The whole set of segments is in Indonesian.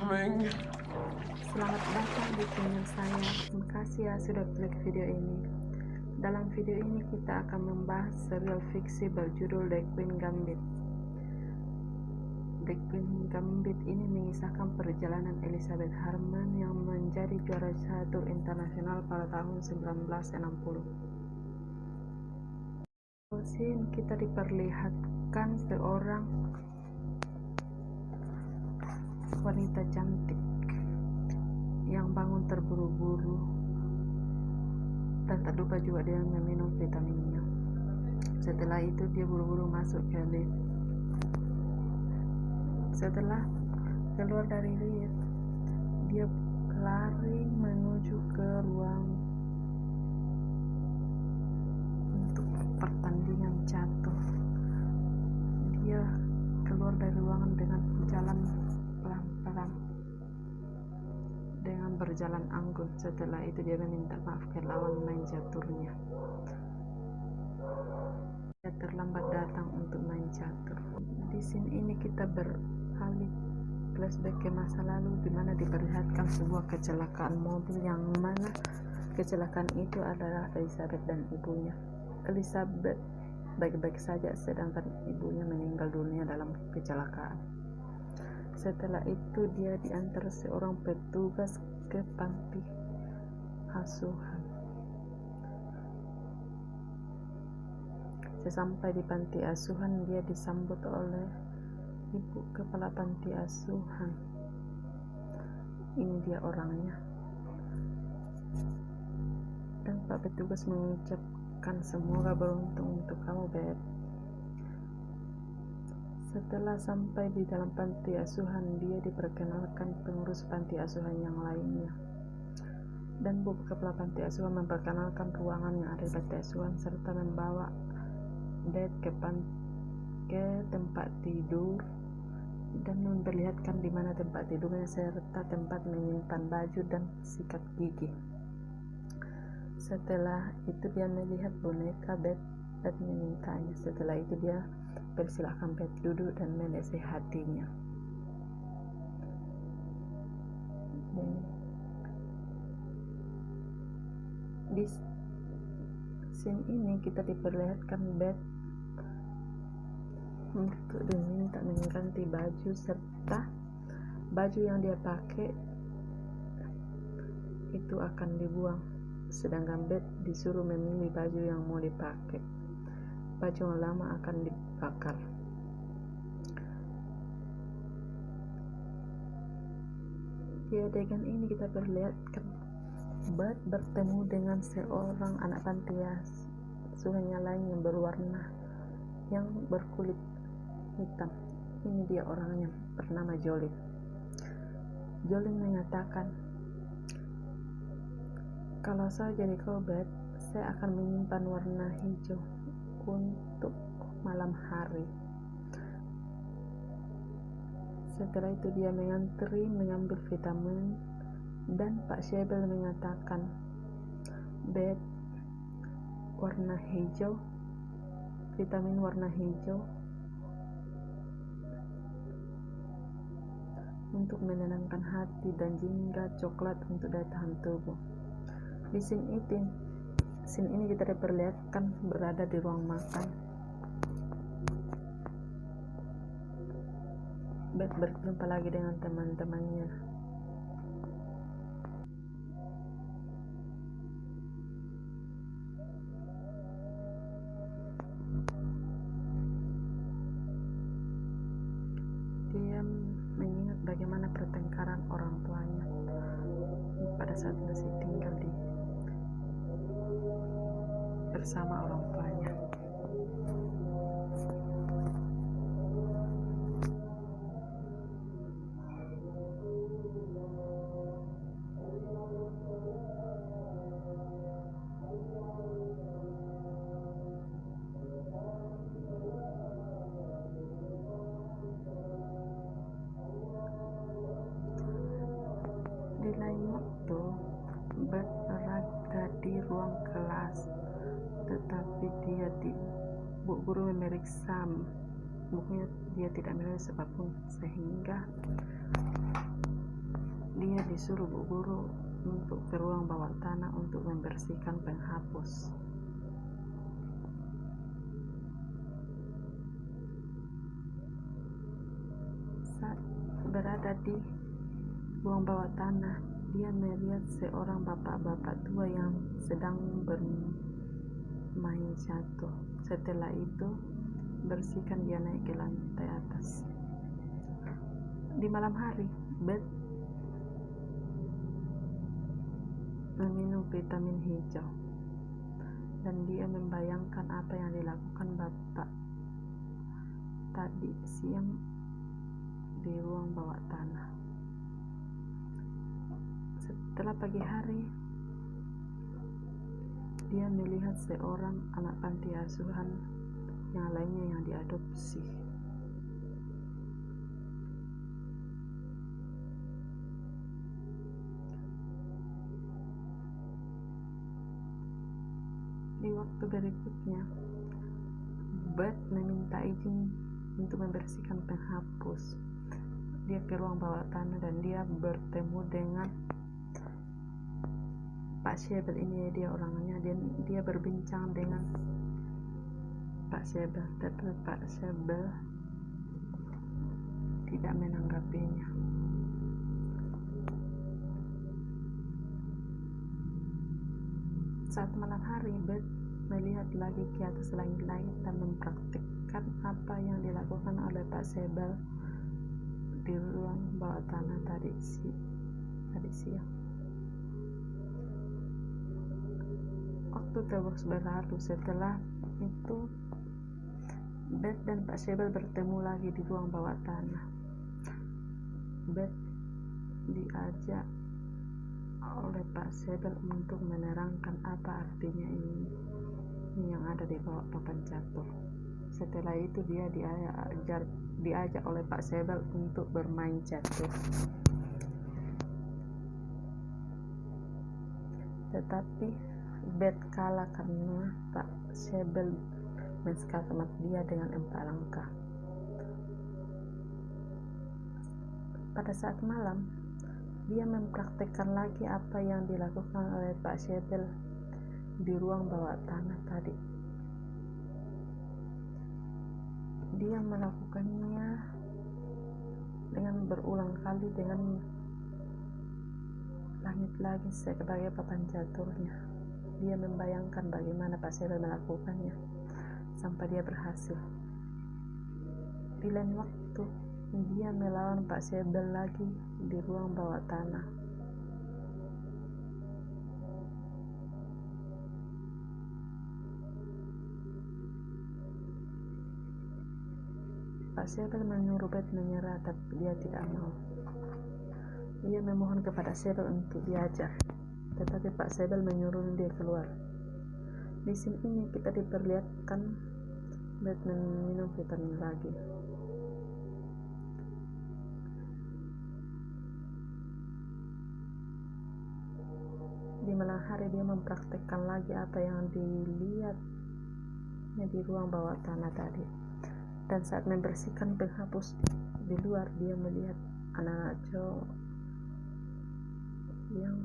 Selamat datang di channel saya. Terima kasih ya sudah klik video ini. Dalam video ini kita akan membahas serial fiksi berjudul The Queen's Gambit. The Queen's Gambit ini mengisahkan perjalanan Elizabeth Harman yang menjadi juara catur internasional pada tahun 1960. Scene kita diperlihatkan seorang wanita cantik yang bangun terburu-buru dan tak lupa juga dia meminum vitaminnya. Setelah itu dia buru-buru masuk ke lift. Setelah keluar dari lift, dia lari menuju ke ruang untuk pertandingan catur. Dia keluar dari ruangan dengan jalan pelan-pelan, dengan berjalan anggun. Setelah itu dia meminta maaf ke lawan main caturnya. Dia terlambat datang untuk main catur. Di sini ini kita beralih flashback ke masa lalu, di mana diperlihatkan sebuah kecelakaan mobil yang mana kecelakaan itu adalah Elizabeth dan ibunya. Elizabeth baik-baik saja, sedangkan ibunya meninggal dunia dalam kecelakaan. Setelah itu dia diantar seorang petugas ke panti asuhan. Sesampai di panti asuhan, dia disambut oleh ibu kepala panti asuhan. Ini dia orangnya. Dan Pak petugas mengucapkan, semoga beruntung untuk kamu, Beb. Setelah sampai di dalam panti asuhan, dia diperkenalkan pengurus panti asuhan yang lainnya. Dan bu kepala panti asuhan memperkenalkan ruangan yang ada di panti asuhan serta membawa Beb ke tempat tidur dan memperlihatkan di mana tempat tidurnya serta tempat menyimpan baju dan sikat gigi. Setelah itu dia melihat boneka Beb dan memintanya. Setelah itu dia persilahkan Beb duduk dan menasehatinya. Di scene ini kita diperlihatkan Beb untuk diminta mengganti baju serta baju yang dia pakai itu akan dibuang, sedangkan Beb disuruh memilih baju yang mau dipakai. Baju yang lama akan dibakar. Di adegan ini kita perlihatkan Beb bertemu dengan seorang anak panti asuhan lain yang berwarna yang berkulit hitam. Ini dia orangnya, bernama Jolin. Jolin mengatakan, kalau saya jadi kau Beb, saya akan menyimpan warna hijau untuk malam hari. Setelah itu dia mengantri mengambil vitamin dan Pak Shebel mengatakan, Beb, warna hijau, vitamin warna hijau untuk menenangkan hati dan jingga coklat untuk daya tahan tubuh. Di scene ini kita diperlihatkan berada di ruang makan. Beb berjumpa lagi dengan teman-temannya. Dia mengingat bagaimana pertengkaran orang tuanya pada saat masih tinggal bersama orang tuanya. Di lain waktu, Beb berada di ruang kelas, tetapi bu guru memeriksa bukunya, dia tidak menulis apapun, sehingga disuruh bu guru untuk ke ruang bawah tanah untuk membersihkan penghapus. Saat berada di ruang bawah tanah, dia melihat seorang bapak-bapak tua yang sedang bermain catur. Setelah itu, bersihkan dia naik ke lantai atas. Di malam hari, Beth meminum vitamin hijau dan dia membayangkan apa yang dilakukan bapak tadi siang di ruang bawah tanah. Setelah pagi hari, dia melihat seorang anak panti asuhan yang lainnya yang diadopsi. Di waktu berikutnya, Beth meminta izin untuk membersihkan penghapus. Dia ke ruang bawah tanah dan dia bertemu dengan Pak Shebel. Ini dia orangnya, dia berbincang dengan Pak Shebel, tapi Pak Shebel tidak menanggapinya. Saat malam hari, Beth melihat lagi ke atas langit-langit dan mempraktikkan apa yang dilakukan oleh Pak Shebel di ruang bawah tanah tadi siang. Waktu terus berlalu. Setelah itu, Beth dan Pak Shebel bertemu lagi di ruang bawah tanah. Beth diajak oleh Pak Shebel untuk menerangkan apa artinya ini yang ada di bawah papan catur. Setelah itu dia diajak oleh Pak Shebel untuk bermain catur. Tetapi Beth kalah karena Pak Shebel menskatemat dia dengan 4 langkah. Pada saat malam, dia mempraktikkan lagi apa yang dilakukan oleh Pak Shebel di ruang bawah tanah tadi. Dia melakukannya dengan berulang kali dengan langit lagi sebagai papan caturnya. Dia membayangkan bagaimana Pak Shebel melakukannya sampai dia berhasil. Di lain waktu, dia melawan Pak Shebel lagi di ruang bawah tanah. Pak Shebel menyuruh Beth menyerah, tapi dia tidak mau. Dia memohon kepada Shebel untuk diajar, tetapi Pak Shebel menyuruh dia keluar. Di sini ini kita diperlihatkan Beth minum vitamin lagi. Di malam hari dia mempraktekkan lagi apa yang dilihatnya di ruang bawah tanah tadi. Dan saat membersihkan penghapus di luar, dia melihat anak-anak cowok yang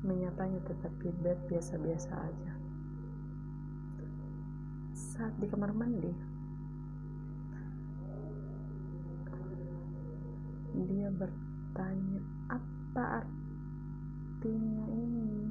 menyapanya, tetapi Beth biasa-biasa aja. Saat di kamar mandi, dia bertanya, apa artinya ini?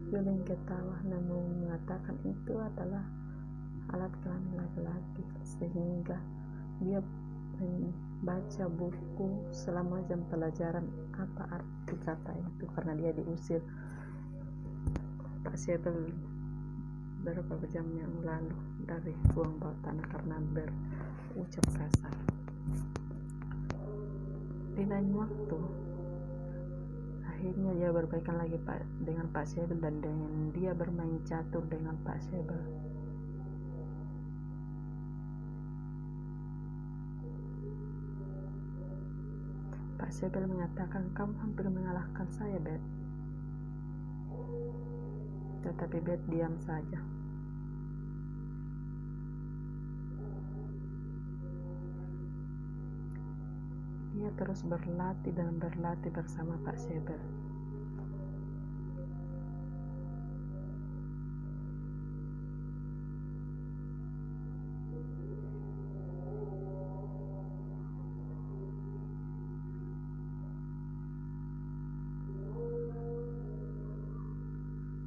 Jolin ketawa namun mengatakan itu adalah alat kelamin laki-laki, sehingga dia membaca buku selama jam pelajaran apa arti kata itu, karena dia diusir Pak Shebel beberapa jam yang lalu dari ruang bawah tanah karena berucap kasar. Di lain waktu, akhirnya dia berbaikan lagi dengan Pak Shebel dan dia bermain catur dengan Pak Shebel. Pak Shebel mengatakan, kamu hampir mengalahkan saya, Beth. Tetapi Beth diam saja. Dia terus berlatih dan berlatih bersama Pak Sebel.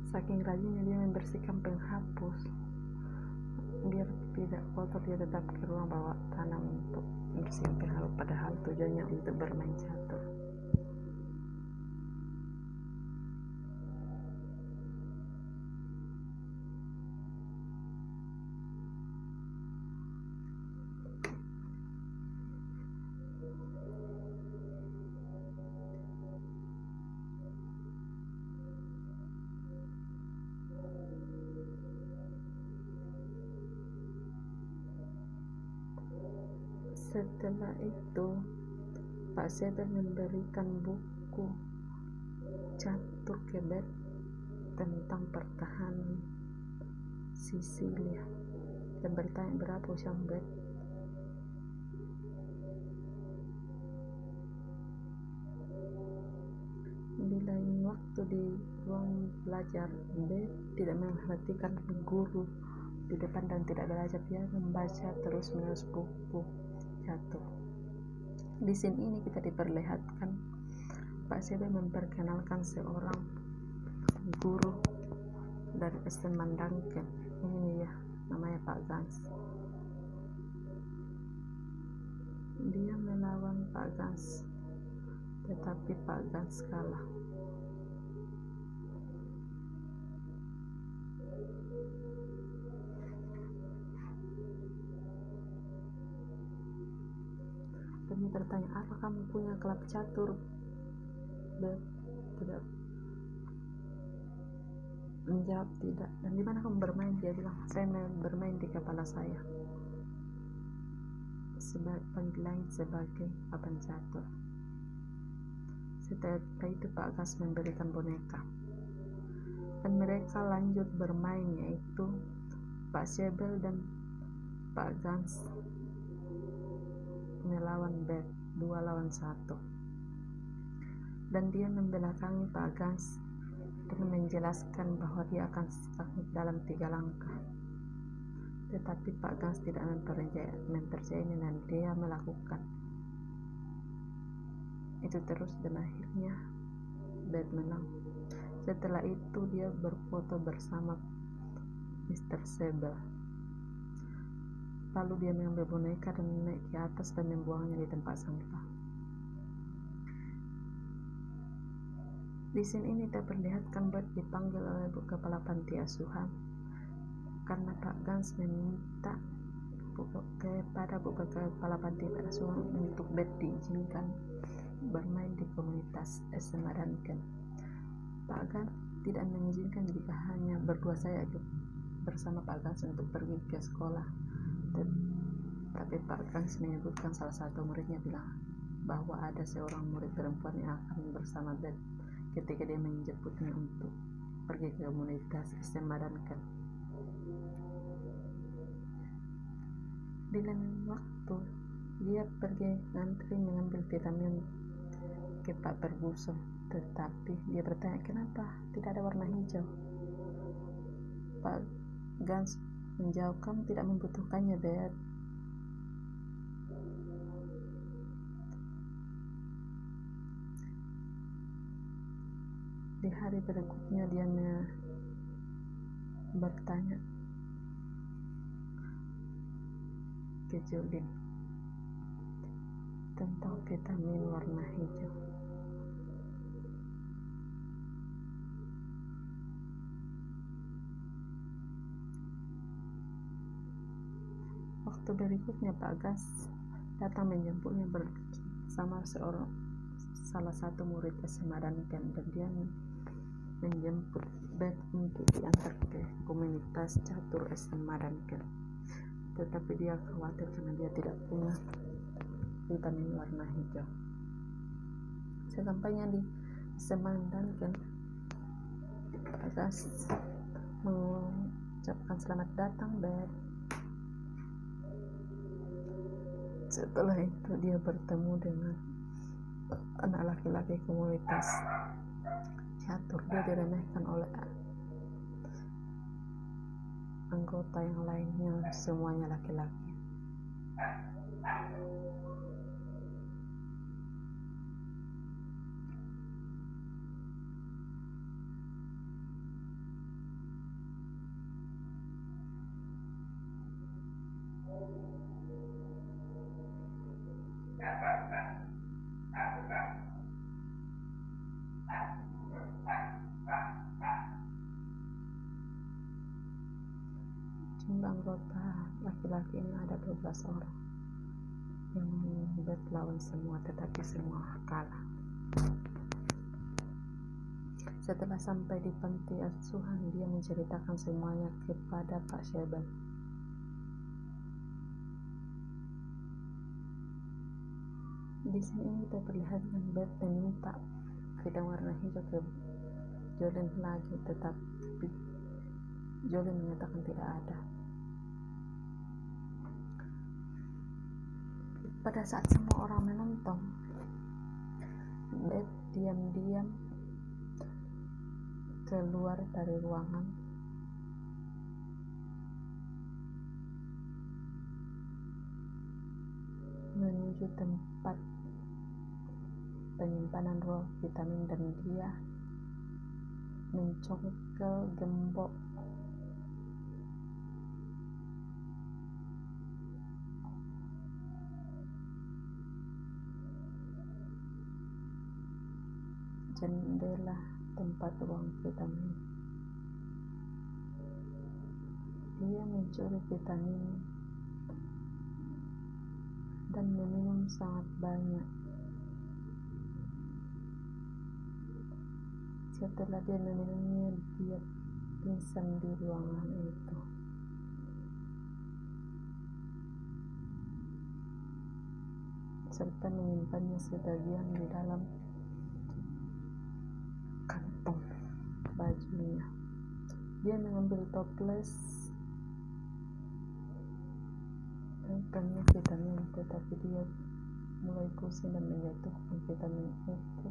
Saking rajinnya dia membersihkan penghapus biar tidak kotor, dia tetap ke ruang bawa tanam untuk membersihkan penghapus, padahal tujuannya untuk bermain catur. Setelah itu Pak Sebel memberikan buku catur ke Bet tentang pertahanan Sisilia dan bertanya berapa usia Bet. Di lain waktu di ruang belajar, Bet tidak memperhatikan guru di depan dan tidak belajar, dia membaca terus menerus buku catur. Di scene ini kita diperlihatkan Pak Sebel memperkenalkan seorang guru dari SD Mandangken. Ini ya, namanya Pak Gans. Dia melawan Pak Gans, tetapi Pak Gans kalah. Dan dia bertanya, apa kamu punya klub catur? Bet tidak menjawab tidak. Dan di mana kamu bermain? Dia bilang, saya bermain di kepala saya, panggilan sebagai papan catur. Setelah itu Pak Gans memberikan boneka dan mereka lanjut bermain, yaitu Pak Sebel dan Pak Gans melawan Bet 2 lawan 1, dan dia membelakangi Pak Gans dan menjelaskan bahwa dia akan sakit dalam 3 langkah. Tetapi Pak Gans tidak mempercayai dan dia melakukan itu terus, dan akhirnya Bet menang. Setelah itu dia berfoto bersama Mr. Sebel. Lalu dia mengambil boneka dan naik ke atas dan membuangnya di tempat sampah. Di sini ini terperlihatkan Bet dipanggil oleh kepala panti asuhan karena Pak Gans meminta kepada kepala panti asuhan untuk Bet diizinkan bermain di komunitas SMA Danken. Pak Gans tidak mengizinkan jika hanya berdua saya bersama Pak Gans untuk pergi ke sekolah. Tapi Pak Gans menyebutkan salah satu muridnya bilang bahwa ada seorang murid perempuan yang akan bersama Bet ketika dia menjemputnya untuk pergi ke komunitas SMA Danken. Di lain waktu dia pergi ngantri mengambil vitamin ke Pak Ferguson, tetapi dia bertanya kenapa tidak ada warna hijau. Pak Gans menjawab, kamu tidak membutuhkannya, Bet. Di hari berikutnya dia bertanya ke Julin tentang vitamin warna hijau. Waktu berikutnya Pak Gans datang menjemputnya bersama salah satu murid SMA Danken, dan dia menjemput Bet untuk diantar ke komunitas catur SMA Danken. Tetapi dia khawatir karena dia tidak punya vitamin warna hijau. Sesampainya di SMA Danken, Pak Gans mengucapkan selamat datang, Bet. Setelah itu dia bertemu dengan anak laki-laki komunitas catur. Dia diremehkan oleh anggota yang lainnya, semuanya laki-laki. Jumlah anggota laki-laki ini ada 12 orang yang berlawan semua, tetapi semua kalah. Setelah sampai di panti asuhan, dia menceritakan semuanya kepada Pak Syaban. Di sini kita perlihatkan Beth meminta fitang warna hijau ke Jolene lagi, tetapi Jolene menyatakan tidak ada. Pada saat semua orang menonton, Beth diam-diam keluar dari ruangan menuju tempat penyimpanan raw vitamin, dan dia mencongkel gembok jendela tempat ruang vitamin. Dia mencuri vitamin dan meminum sangat banyak. Setelah dia meminumnya, dia pingsan di ruangan itu. Serta menyimpannya sebagian di dalam kantong bajunya. Dia mengambil toples dan penuh vitamin, tetapi dia mulai pusing dan menjatuhkan vitamin itu